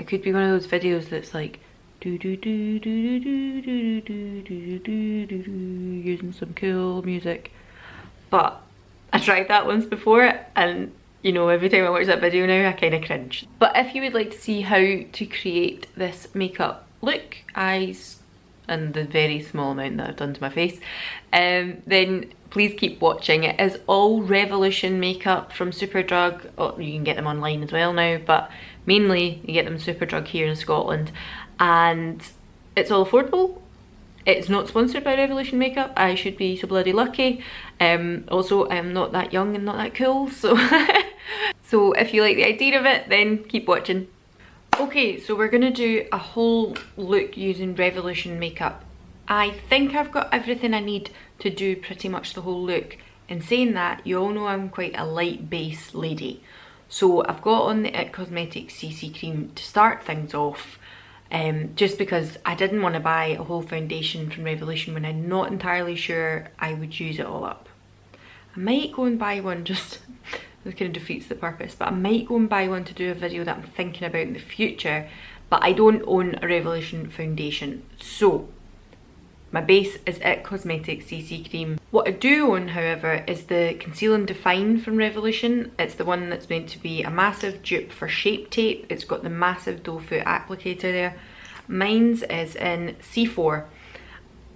It could be one of those videos that's like do do do do do do do do do do do do, using some cool music. But I tried that once before, and you know, every time I watch that video now I kind of cringe. But if you would like to see how to create this makeup look, eyes, and the very small amount that I've done to my face, then please keep watching. It is all Revolution makeup from Superdrug. Oh, you can get them online as well now, but mainly you get them Superdrug here in Scotland, and it's all affordable. It's not sponsored by Revolution Makeup. I should be so bloody lucky. Also, I'm not that young and not that cool, so so if you like the idea of it, then keep watching. Okay, so we're gonna do a whole look using Revolution makeup. I think I've got everything I need to do pretty much the whole look. In saying that, you all know I'm quite a light base lady. So I've got on the IT Cosmetics CC cream to start things off, just because I didn't want to buy a whole foundation from Revolution when I'm not entirely sure I would use it all up. I might go and buy one, just this kind of defeats the purpose, but I might go and buy one to do a video that I'm thinking about in the future, but I don't own a Revolution foundation. So my base is IT Cosmetics CC cream. What I do own, however, is the Conceal and Define from Revolution. It's the one that's meant to be a massive dupe for Shape Tape. It's got the massive doe foot applicator there. Mine's is in C4.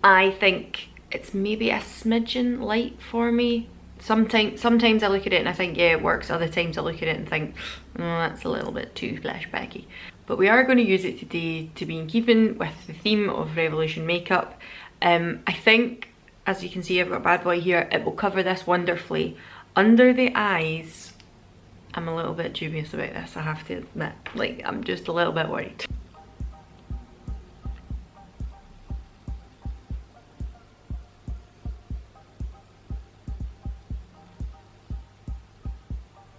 I think it's maybe a smidgen light for me. Sometimes I look at it and I think, yeah, it works. Other times I look at it and think, oh, that's a little bit too flashbacky. But we are going to use it today to be in keeping with the theme of Revolution makeup. I think, as you can see, I've got Bad Boy here. It will cover this wonderfully. Under the eyes, I'm a little bit dubious about this, I have to admit. Like, I'm just a little bit worried.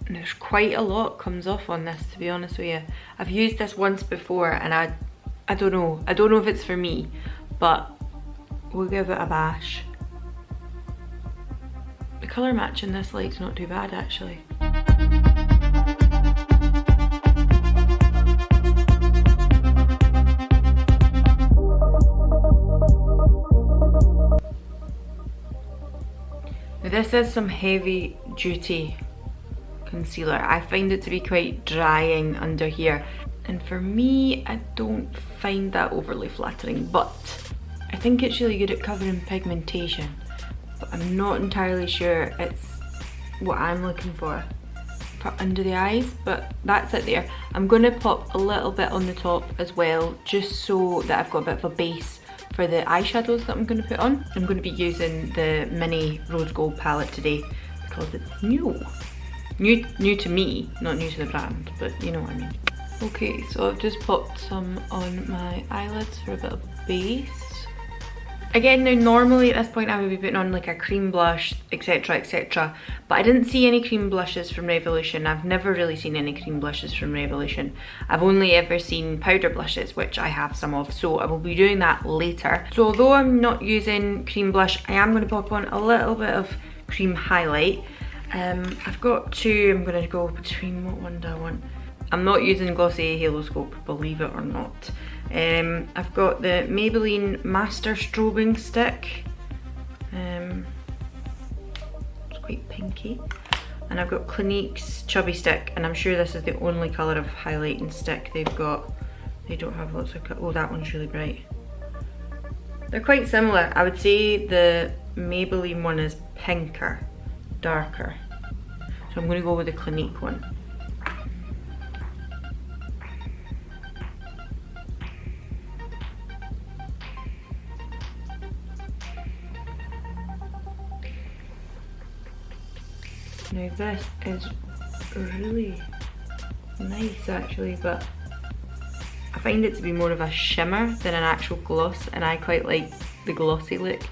And there's quite a lot comes off on this, to be honest with you. I've used this once before and I don't know if it's for me, but we'll give it a bash. The colour match in this light's not too bad actually. Now this is some heavy duty concealer. I find it to be quite drying under here, and for me I don't find that overly flattering, but I think it's really good at covering pigmentation, but I'm not entirely sure it's what I'm looking for under the eyes. But that's it there. I'm going to pop a little bit on the top as well, just so that I've got a bit of a base for the eyeshadows that I'm going to put on. I'm going to be using the mini rose gold palette today because it's new to me, not new to the brand, but you know what I mean. Okay, so I've just popped some on my eyelids for a bit of base. Again, now normally at this point I would be putting on like a cream blush, etc, etc, but I didn't see any cream blushes from Revolution. I've never really seen any cream blushes from Revolution. I've only ever seen powder blushes, which I have some of, so I will be doing that later. So although I'm not using cream blush, I am going to pop on a little bit of cream highlight. I've got two. I'm going to go between, what one do I want? I'm not using Glossier Halo Scope, believe it or not. I've got the Maybelline Master Strobing Stick. It's quite pinky. And I've got Clinique's Chubby Stick, and I'm sure this is the only colour of highlighting stick they've got. They don't have lots of colour. Oh, that one's really bright. They're quite similar. I would say the Maybelline one is pinker, darker. So I'm going to go with the Clinique one. Now this is really nice actually, but I find it to be more of a shimmer than an actual gloss, and I quite like the glossy look.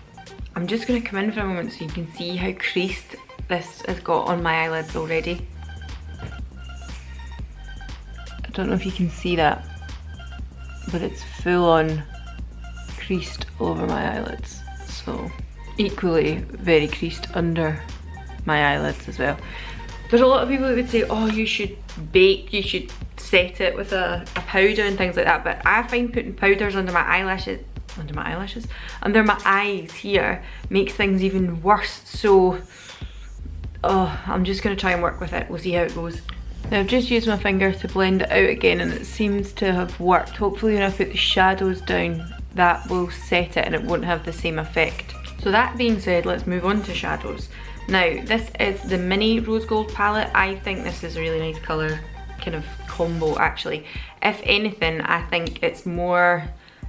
I'm just going to come in for a moment so you can see how creased this has got on my eyelids already. I don't know if you can see that, but it's full on creased all over my eyelids. So equally very creased under my eyelids as well. There's a lot of people that would say, oh, you should bake, you should set it with a powder and things like that, but I find putting powders under my eyes here makes things even worse. So I'm just going to try and work with it. We'll see how it goes. Now I've just used my finger to blend it out again, and it seems to have worked. Hopefully when I put the shadows down, that will set it and it won't have the same effect. So that being said, let's move on to shadows. Now this is the mini rose gold palette. I think this is a really nice colour kind of combo actually. If anything, I think it's more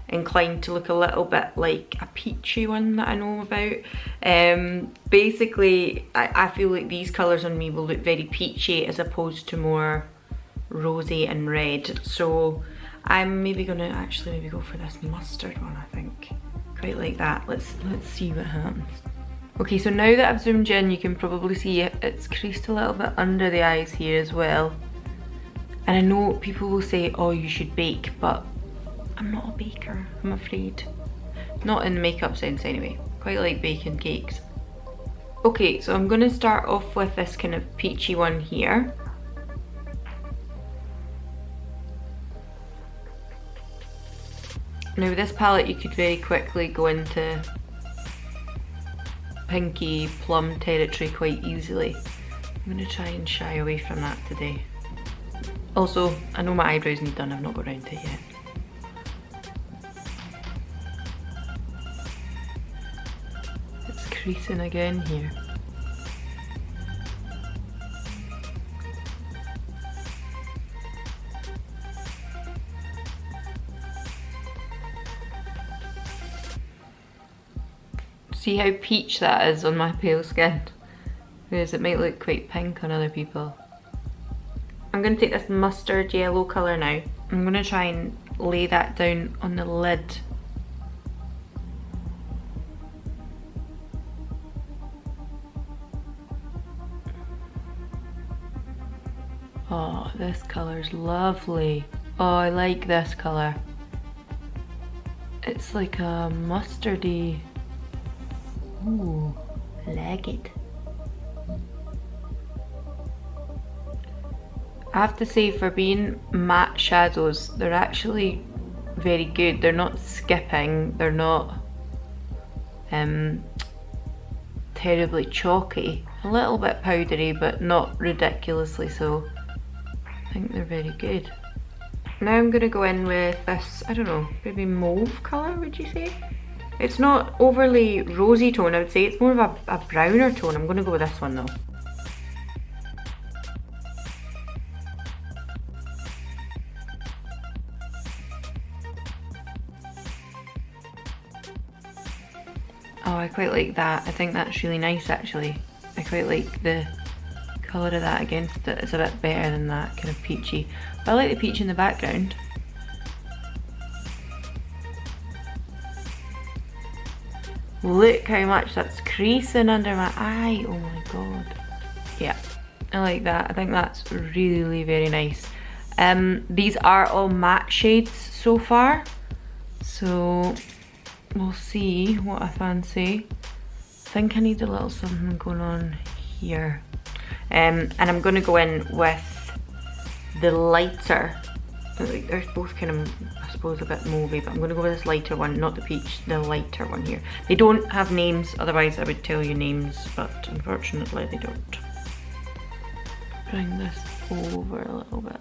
inclined to look a little bit like a peachy one that I know about. Basically I feel like these colours on me will look very peachy as opposed to more rosy and red. So I'm maybe gonna actually maybe go for this mustard one. I think quite like that. Let's see what happens. Okay, so now that I've zoomed in, you can probably see it's creased a little bit under the eyes here as well. And I know people will say, oh, you should bake, but I'm not a baker, I'm afraid. Not in the makeup sense anyway. Quite like baking cakes. Okay, so I'm gonna start off with this kind of peachy one here. Now with this palette you could very quickly go into pinky plum territory quite easily. I'm gonna try and shy away from that today. Also, I know my eyebrows need done, I've not got around to it yet. It's creasing again here. See how peach that is on my pale skin? Whereas it might look quite pink on other people. I'm going to take this mustard yellow colour now. I'm going to try and lay that down on the lid. Oh, this colour's lovely. Oh, I like this colour. It's like a mustardy. Ooh, I like it. I have to say, for being matte shadows, they're actually very good. They're not skipping, they're not terribly chalky. A little bit powdery, but not ridiculously so. I think they're very good. Now I'm gonna go in with this, I don't know, maybe mauve colour, would you say? It's not overly rosy tone, I would say. It's more of a browner tone. I'm gonna go with this one though. Oh, I quite like that. I think that's really nice actually. I quite like the colour of that against it. It's a bit better than that kind of peachy. But I like the peach in the background. Look how much that's creasing under my eye. Oh my god. Yeah, I like that. I think that's really very nice. These are all matte shades so far. So we'll see what I fancy. I think I need a little something going on here. And I'm going to go in with the lighter. They're both kind of, I suppose, a bit mauvey, but I'm going to go with this lighter one, not the peach, the lighter one here. They don't have names, otherwise I would tell you names, but unfortunately they don't. Bring this over a little bit.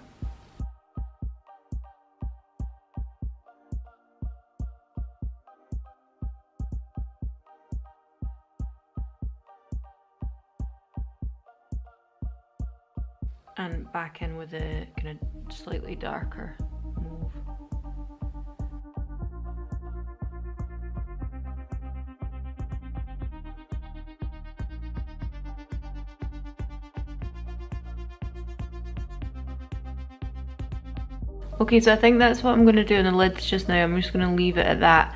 And back in with a kind of slightly darker mauve. Okay, so I think that's what I'm going to do on the lids just now. I'm just going to leave it at that.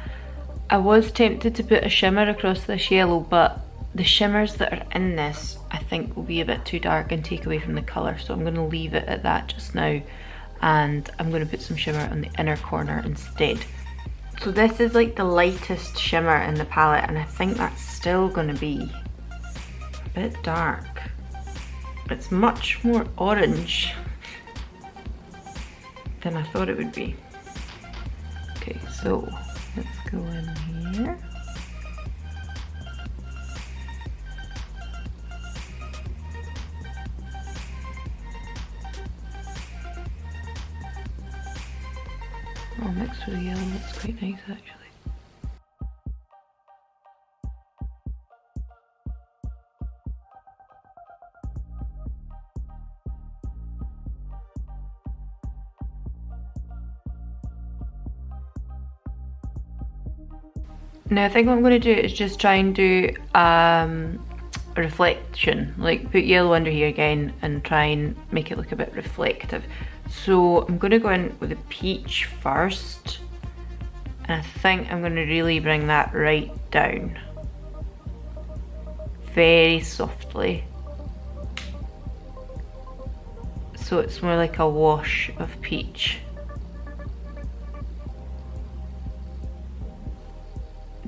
I was tempted to put a shimmer across this yellow, but the shimmers that are in this I think will be a bit too dark and take away from the colour, so I'm going to leave it at that just now, and I'm going to put some shimmer on the inner corner instead. So this is like the lightest shimmer in the palette, and I think that's still going to be a bit dark. It's much more orange. than I thought it would be. Okay, so let's go in here. Oh, mixed with the yellow, that's quite nice actually. Now I think what I'm going to do is just try and do a reflection, like put yellow under here again and try and make it look a bit reflective. So I'm going to go in with a peach first, and I think I'm going to really bring that right down, very softly, so it's more like a wash of peach.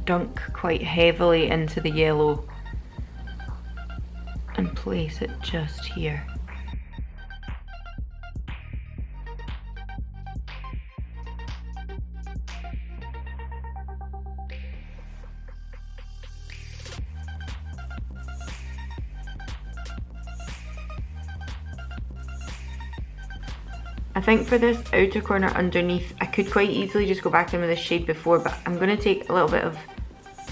Dunk quite heavily into the yellow and place it just here. I think for this outer corner underneath, I could quite easily just go back in with this shade before, but I'm going to take a little bit of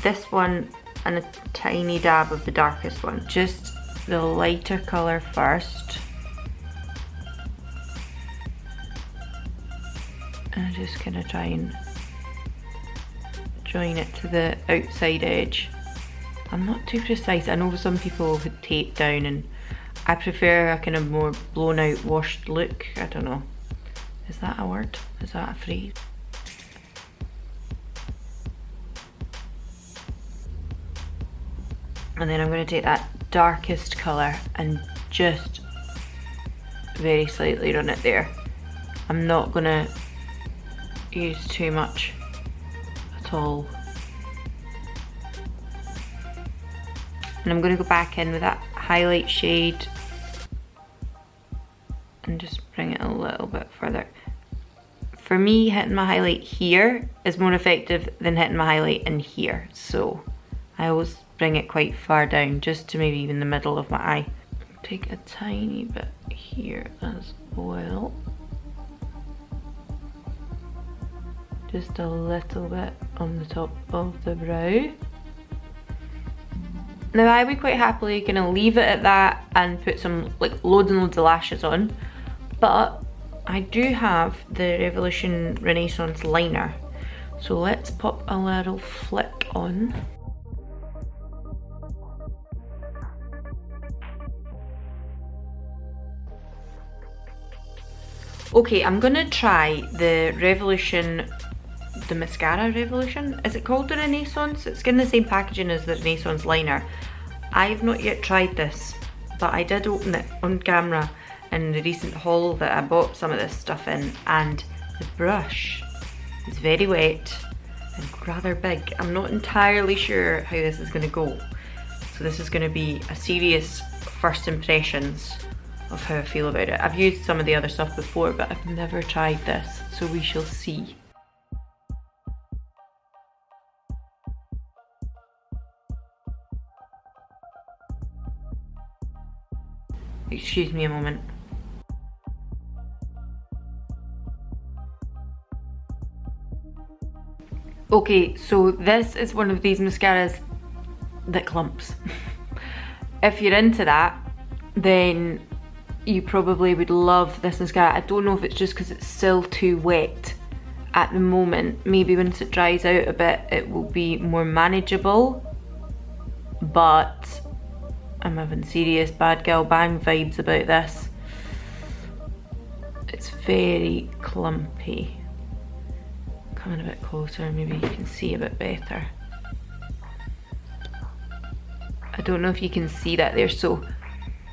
this one and a tiny dab of the darkest one. Just the lighter colour first. And I'm just going to try and join it to the outside edge. I'm not too precise. I know some people would tape down, and I prefer a kind of more blown out washed look. I don't know. Is that a word? Is that a phrase? And then I'm going to take that darkest colour and just very slightly run it there. I'm not going to use too much at all. And I'm going to go back in with that highlight shade and just bring it a little bit further. For me, hitting my highlight here is more effective than hitting my highlight in here. So I always bring it quite far down, just to maybe even the middle of my eye. Take a tiny bit here as well. Just a little bit on the top of the brow. Now I would quite happily kind of leave it at that and put some like loads and loads of lashes on, but I do have the Revolution Renaissance liner. So let's pop a little flick on. Okay, I'm gonna try the Revolution, the mascara Revolution. Is it called the Renaissance? It's in the same packaging as the Renaissance liner. I've not yet tried this, but I did open it on camera in the recent haul that I bought some of this stuff in, and the brush is very wet and rather big. I'm not entirely sure how this is gonna go. So this is gonna be a serious first impressions of how I feel about it. I've used some of the other stuff before, but I've never tried this, so we shall see. Excuse me a moment. Okay, so this is one of these mascaras that clumps. If you're into that, then you probably would love this mascara. I don't know if it's just because it's still too wet at the moment. Maybe once it dries out a bit, it will be more manageable. But I'm having serious bad girl bang vibes about this. It's very clumpy. Coming a bit closer, maybe you can see a bit better. I don't know if you can see that there, so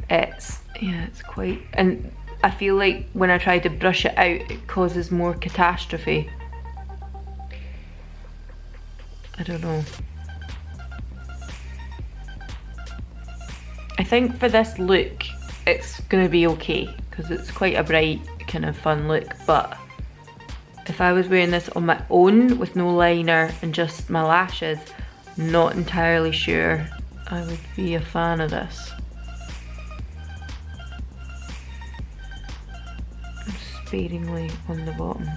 it's, yeah, it's quite, and I feel like when I try to brush it out, it causes more catastrophe. I don't know. I think for this look, it's gonna be okay, because it's quite a bright, kind of fun look, but if I was wearing this on my own with no liner and just my lashes, not entirely sure I would be a fan of this. Sparingly on the bottom.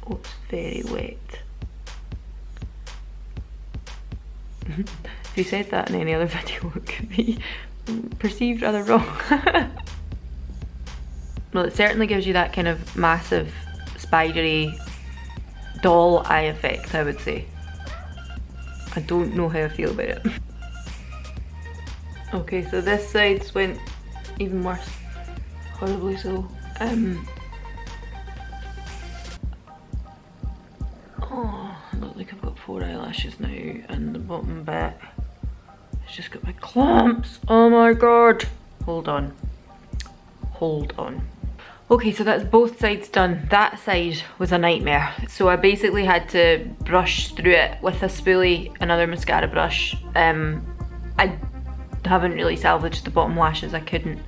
Oh, it's very wet. If you said that in any other video, it could be perceived rather wrong. Well, it certainly gives you that kind of massive, spidery, doll eye effect, I would say. I don't know how I feel about it. Okay, so this side's went even worse. Horribly so. Oh, I look like I've got 4 eyelashes now, and the bottom bit has just got my clumps. Oh my god. Hold on. Hold on. Okay, so that's both sides done. That side was a nightmare. So I basically had to brush through it with a spoolie, another mascara brush. I haven't really salvaged the bottom lashes, I couldn't.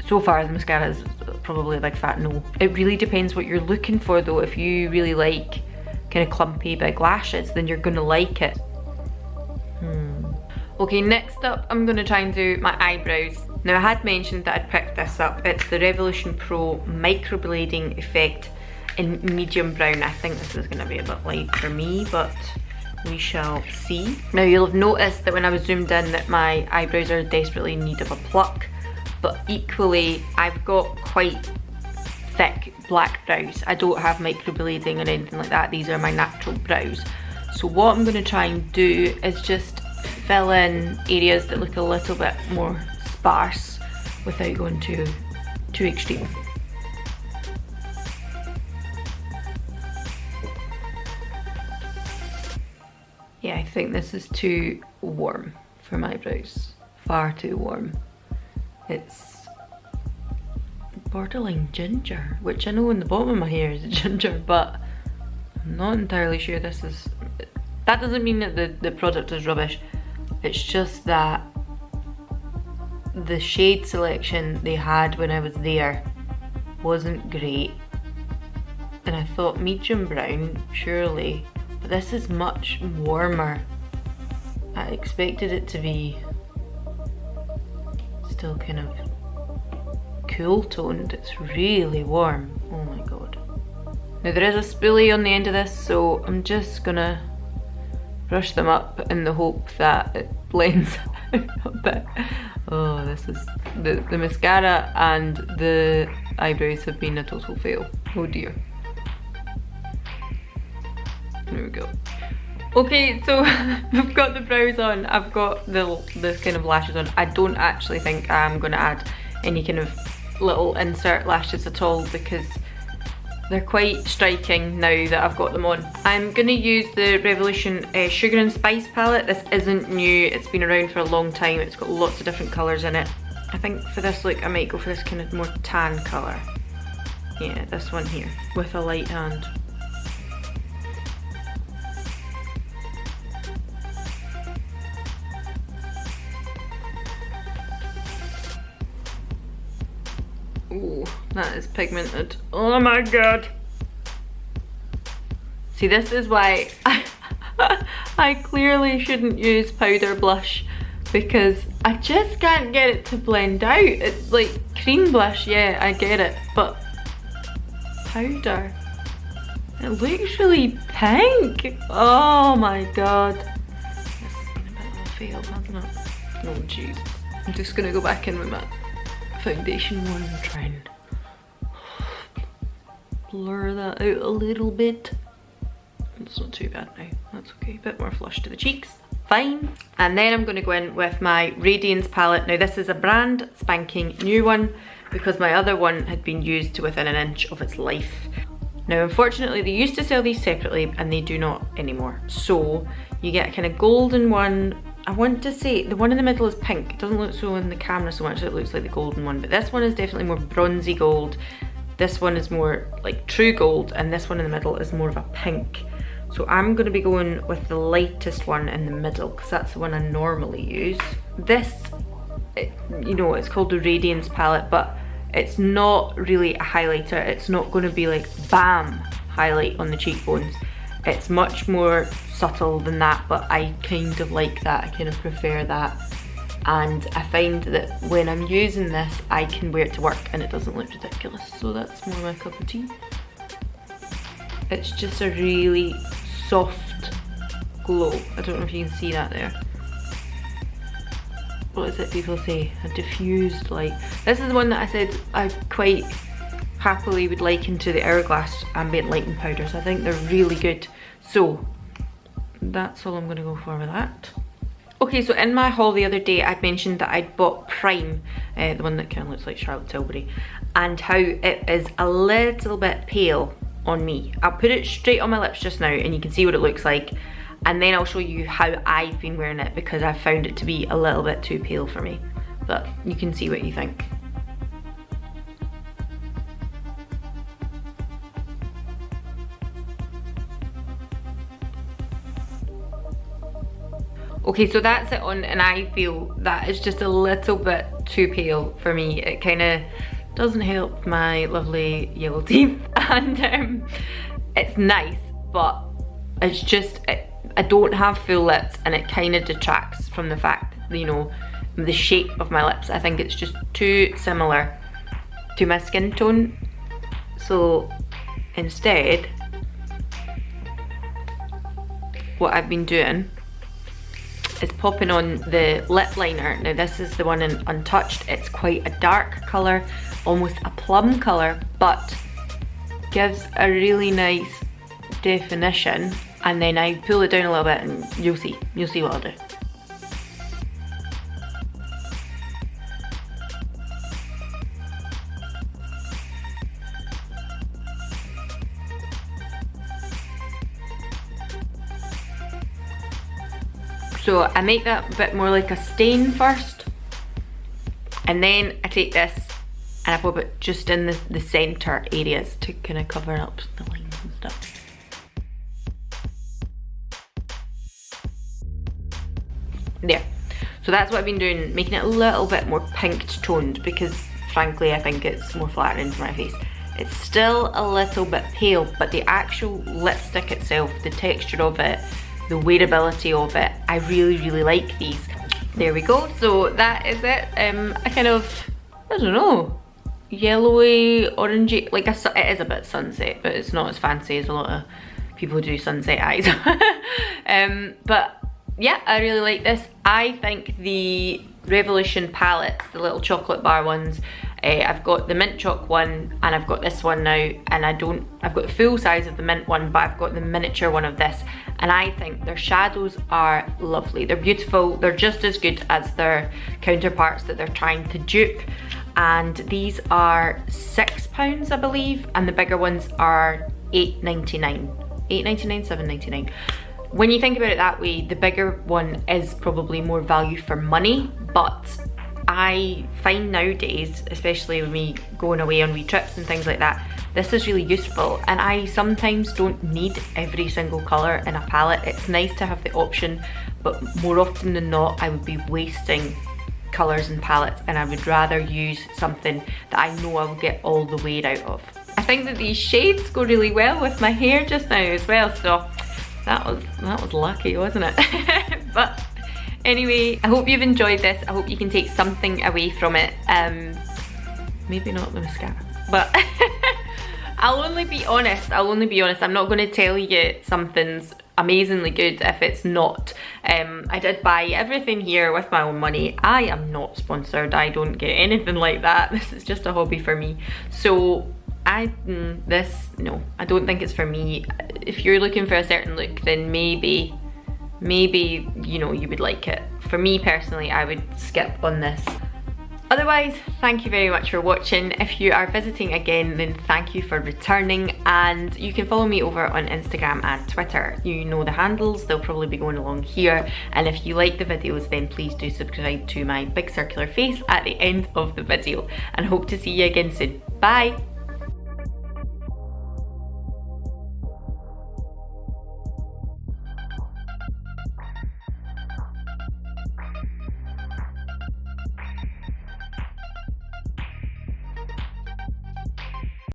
So far the mascara is probably a big fat no. It really depends what you're looking for though. If you really like kind of clumpy big lashes, then you're gonna like it. Okay, next up I'm gonna try and do my eyebrows. Now I had mentioned that I'd picked this up. It's the Revolution Pro Microblading Effect in medium brown. I think this is gonna be a bit light for me, but we shall see. Now you'll have noticed that when I was zoomed in that my eyebrows are desperately in need of a pluck, but equally I've got quite thick black brows. I don't have microblading or anything like that. These are my natural brows. So what I'm gonna try and do is just fill in areas that look a little bit more sparse without going too extreme. Yeah, I think this is too warm for my brows. Far too warm. It's borderline ginger, which I know in the bottom of my hair is ginger, but I'm not entirely sure this is... That doesn't mean that the product is rubbish. It's just that the shade selection they had when I was there wasn't great. And I thought medium brown, surely. But this is much warmer. I expected it to be still kind of cool toned. It's really warm. Oh my god. Now there is a spoolie on the end of this, so I'm just gonna brush them up in the hope that it blends out a bit. Oh, this is the mascara and the eyebrows have been a total fail. Oh dear. There we go. Okay, so we've got the brows on. I've got the kind of lashes on. I don't actually think I'm gonna add any kind of little insert lashes at all because they're quite striking now that I've got them on. I'm gonna use the Revolution Sugar and Spice palette. This isn't new, it's been around for a long time. It's got lots of different colours in it. I think for this look I might go for this kind of more tan colour. Yeah, this one here, with a light hand. Ooh, that is pigmented. Oh my god. See, this is why I clearly shouldn't use powder blush because I just can't get it to blend out. It's like cream blush, yeah, I get it, but powder. It looks really pink. Oh my god. This has been a bit of a fail, hasn't it? Oh jeez. I'm just gonna go back in with my foundation one and try and blur that out a little bit. It's not too bad now, that's okay. A bit more flush to the cheeks, fine. And then I'm going to go in with my Radiance palette. Now this is a brand spanking new one because my other one had been used to within an inch of its life. Now unfortunately they used to sell these separately and they do not anymore. So you get a kind of golden one. I want to say the one in the middle is pink. It doesn't look so in the camera so much, it looks like the golden one, but this one is definitely more bronzy gold. This one is more like true gold, and this one in the middle is more of a pink. So I'm going to be going with the lightest one in the middle because that's the one I normally use. This, you know, it's called the Radiance palette, but it's not really a highlighter. It's not going to be like bam highlight on the cheekbones. It's much more subtle than that, but I kind of like that. I kind of prefer that. And I find that when I'm using this, I can wear it to work and it doesn't look ridiculous. So that's more my cup of tea. It's just a really soft glow. I don't know if you can see that there. What is it people say? A diffused light. This is the one that I said I quite happily would liken to the Hourglass Ambient Lighting Powders. I think they're really good. So that's all I'm gonna go for with that. Okay, so in my haul the other day, I'd mentioned that I'd bought Prime, the one that kind of looks like Charlotte Tilbury, and how it is a little bit pale on me. I'll put it straight on my lips just now and you can see what it looks like, and then I'll show you how I've been wearing it because I found it to be a little bit too pale for me. But you can see what you think. Okay, so that's it on, and I feel that is just a little bit too pale for me. It kind of doesn't help my lovely yellow teeth, and it's nice, but it's just, I don't have full lips, and it kind of detracts from the fact, you know, the shape of my lips. I think it's just too similar to my skin tone. So instead, what I've been doing is popping on the lip liner. Now this is the one in Untouched. It's quite a dark colour, almost a plum colour, but gives a really nice definition. And then I pull it down a little bit and you'll see what I'll do. So I make that a bit more like a stain first, and then I take this and I pop it just in the centre areas to kind of cover up the lines and stuff. There. So that's what I've been doing, making it a little bit more pink toned because frankly I think it's more flattering for my face. It's still a little bit pale, but the actual lipstick itself, the texture of it, the wearability of it, I really like these. There we go, so that is it. A kind of, I don't know, yellowy, orangey, like it is a bit sunset, but it's not as fancy as a lot of people do sunset eyes. But yeah, I really like this. I think the Revolution palettes, the little chocolate bar ones, I've got the mint choc one and I've got this one now, and I've got the full size of the mint one, but I've got the miniature one of this, and I think their shadows are lovely. They're beautiful. They're just as good as their counterparts that they're trying to dupe, and these are £6 I believe, and the bigger ones are £8.99, £7.99. When you think about it that way, the bigger one is probably more value for money, but I find nowadays, especially with me going away on wee trips and things like that, this is really useful, and I sometimes don't need every single colour in a palette. It's nice to have the option, but more often than not I would be wasting colours and palettes, and I would rather use something that I know I will get all the wear out of. I think that these shades go really well with my hair just now as well, so that was lucky, wasn't it? But anyway, I hope you've enjoyed this. I hope you can take something away from it. Maybe not the mascara, but I'll only be honest. I'm not going to tell you something's amazingly good if it's not. I did buy everything here with my own money. I am not sponsored. I don't get anything like that. This is just a hobby for me. So no, I don't think it's for me. If you're looking for a certain look, then maybe, you know, you would like it. For me personally, I would skip on this. Otherwise, thank you very much for watching. If you are visiting again, then thank you for returning, and you can follow me over on Instagram and Twitter. You know the handles, they'll probably be going along here, and if you like the videos, then please do subscribe to my big circular face at the end of the video, and hope to see you again soon. Bye!